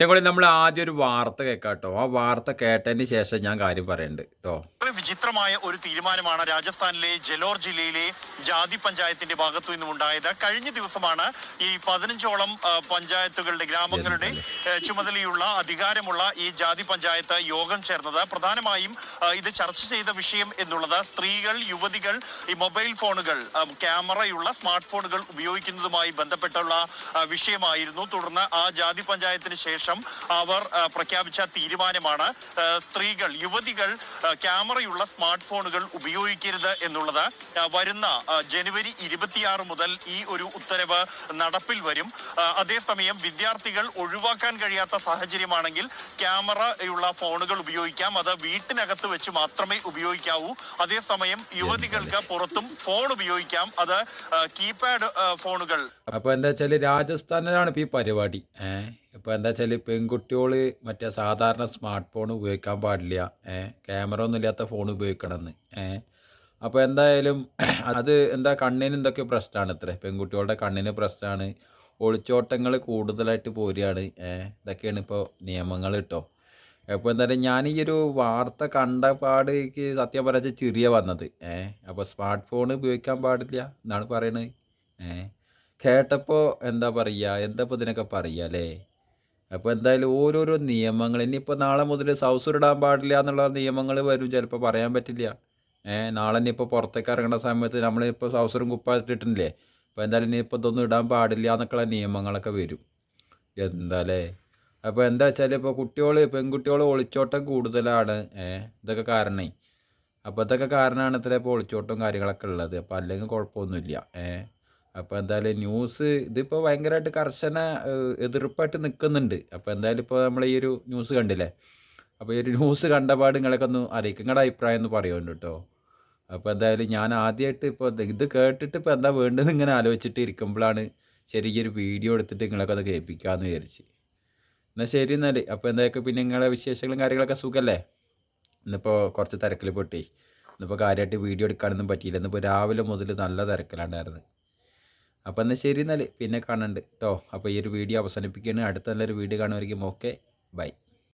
ഞങ്ങളെ നമ്മൾ ആദ്യം ഒരു വാർത്ത കേൾക്കാട്ടോ. ആ വാർത്ത കേട്ടതിന് ശേഷം ഞാൻ കാര്യം പറയുന്നുണ്ട് കേട്ടോ. വിചിത്രമായ ഒരു തീരുമാനമാണ് രാജസ്ഥാനിലെ ജലോർ ജില്ലയിലെ ജാതി പഞ്ചായത്തിന്റെ ഭാഗത്തു നിന്നും ഉണ്ടായത്. കഴിഞ്ഞ ദിവസമാണ് ഈ 15ഓളം പഞ്ചായത്തുകളുടെ ഗ്രാമങ്ങളുടെ ചുമതലയുള്ള അധികാരമുള്ള ഈ ജാതി പഞ്ചായത്ത് യോഗം ചേർന്നത്. പ്രധാനമായും ഇത് ചർച്ച ചെയ്ത വിഷയം എന്നുള്ളത് സ്ത്രീകൾ, യുവതികൾ ഈ മൊബൈൽ ഫോണുകൾ, ക്യാമറയുള്ള സ്മാർട്ട് ഫോണുകൾ ഉപയോഗിക്കുന്നതുമായി ബന്ധപ്പെട്ടുള്ള വിഷയമായിരുന്നു. തുടർന്ന് ആ ജാതി പഞ്ചായത്തിന് ശേഷം അവർ പ്രഖ്യാപിച്ച തീരുമാനമാണ് സ്ത്രീകൾ, യുവതികൾ ക്യാമറയുള്ള സ്മാർട്ട് ഫോണുകൾ ഉപയോഗിക്കരുത് എന്നുള്ളത്. വരുന്ന ജനുവരി 26 മുതൽ ഈ ഒരു ഉത്തരവ് നടപ്പിൽ വരും. അതേസമയം വിദ്യാർത്ഥികൾ ഒഴിവാക്കാൻ കഴിയാത്ത സാഹചര്യമാണെങ്കിൽ ക്യാമറയുള്ള ഫോണുകൾ ഉപയോഗിക്കാം. അത് വീട്ടിനകത്ത് വെച്ച് മാത്രമേ ഉപയോഗിക്കാവൂ. അതേസമയം യുവതികൾക്ക് പുറത്തും ഫോൺ ഉപയോഗിക്കാം. അത് കീപാഡ് ഫോണുകൾ. അപ്പൊ എന്താ വെച്ചാല് രാജസ്ഥാനിലാണ് ഇപ്പൊ ഈ പരിപാടി. ഇപ്പോൾ എന്താ വെച്ചാൽ പെൺകുട്ടികൾ മറ്റേ സാധാരണ സ്മാർട്ട് ഫോൺ ഉപയോഗിക്കാൻ പാടില്ല, ക്യാമറ ഒന്നും ഇല്ലാത്ത ഫോൺ ഉപയോഗിക്കണമെന്ന്. അപ്പോൾ എന്തായാലും അത് എന്താ കണ്ണിന് എന്തൊക്കെ പ്രശ്നമാണ് അത്രേ, പെൺകുട്ടികളുടെ കണ്ണിന് പ്രശ്നമാണ്, ഒളിച്ചോട്ടങ്ങൾ കൂടുതലായിട്ട് പോരുകയാണ്. ഇതൊക്കെയാണ് ഇപ്പോൾ നിയമങ്ങൾ കേട്ടോ. അപ്പോൾ എന്തായാലും ഞാൻ ഈ ഒരു വാർത്ത കണ്ട പാടേക്ക് സത്യം പറഞ്ഞാൽ ചെറിയ വന്നത്. അപ്പോൾ സ്മാർട്ട് ഫോൺ ഉപയോഗിക്കാൻ പാടില്ല എന്നാണ് പറയണത്. കേട്ടപ്പോൾ എന്താ പറയുക, എന്താ ഇപ്പോൾ ഇതിനൊക്കെ പറയുക അല്ലേ. അപ്പോൾ എന്തായാലും ഓരോരോ നിയമങ്ങൾ ഇനിയിപ്പോൾ നാളെ മുതൽ സൗസർ ഇടാൻ പാടില്ല എന്നുള്ള നിയമങ്ങൾ വരും, ചിലപ്പോൾ പറയാൻ പറ്റില്ല. നാളെ ഇനിയിപ്പോൾ പുറത്തേക്ക് ഇറങ്ങുന്ന സമയത്ത് നമ്മളിപ്പോൾ സൗസറും കുപ്പായിട്ടിട്ടില്ലേ, അപ്പോൾ എന്തായാലും ഇനിയിപ്പോൾ ഇതൊന്നും ഇടാൻ പാടില്ല എന്നൊക്കെയുള്ള നിയമങ്ങളൊക്കെ വരും. എന്താല്ലേ. അപ്പോൾ എന്താ വെച്ചാൽ ഇപ്പോൾ പെൺകുട്ടികൾ ഒളിച്ചോട്ടം കൂടുതലാണ്. ഇതൊക്കെ കാരണമേ. അപ്പോൾ ഇതൊക്കെ കാരണമാണ് ഇത്ര ഇപ്പോൾ ഒളിച്ചോട്ടം കാര്യങ്ങളൊക്കെ ഉള്ളത്. അപ്പോൾ അല്ലെങ്കിൽ കുഴപ്പമൊന്നുമില്ല. അപ്പോൾ എന്തായാലും ന്യൂസ് ഇതിപ്പോൾ ഭയങ്കരമായിട്ട് കർശന എതിർപ്പായിട്ട് നിൽക്കുന്നുണ്ട്. അപ്പോൾ എന്തായാലും ഇപ്പോൾ നമ്മൾ ഈ ഒരു ന്യൂസ് കണ്ടില്ലേ. അപ്പോൾ ഈ ഒരു ന്യൂസ് കണ്ടപാട് നിങ്ങളൊക്കെ ഒന്ന് അറിയിക്കും, നിങ്ങളുടെ അഭിപ്രായം ഒന്ന് പറയുന്നുണ്ട് കേട്ടോ. അപ്പോൾ എന്തായാലും ഞാൻ ആദ്യമായിട്ട് ഇപ്പോൾ ഇത് കേട്ടിട്ട് ഇപ്പോൾ എന്താ വേണ്ടതെന്ന് ഇങ്ങനെ ആലോചിച്ചിട്ട് ഇരിക്കുമ്പോഴാണ് ചെറിയൊരു വീഡിയോ എടുത്തിട്ട് നിങ്ങളൊക്കെ അത് കേൾപ്പിക്കാമെന്ന് വിചാരിച്ച്. എന്നാൽ ശരി എന്നാൽ. അപ്പോൾ എന്തായാലും പിന്നെ നിങ്ങളുടെ വിശേഷങ്ങളും കാര്യങ്ങളൊക്കെ സുഖമല്ലേ. ഇന്നിപ്പോൾ കുറച്ച് തിരക്കിൽ പൊട്ടി, ഇന്നിപ്പോൾ കാര്യമായിട്ട് വീഡിയോ എടുക്കാനൊന്നും പറ്റിയില്ല. ഇന്നിപ്പോൾ രാവിലെ മുതൽ നല്ല തിരക്കിലുണ്ടായിരുന്നു. അപ്പോൾ എന്നാൽ ശരി എന്നാൽ പിന്നെ കാണുന്നുണ്ട് കേട്ടോ. അപ്പോൾ ഈ ഒരു വീഡിയോ അവസാനിപ്പിക്കുകയാണ്. അടുത്ത നല്ലൊരു വീഡിയോ കാണുമായിരിക്കും. Okay, by.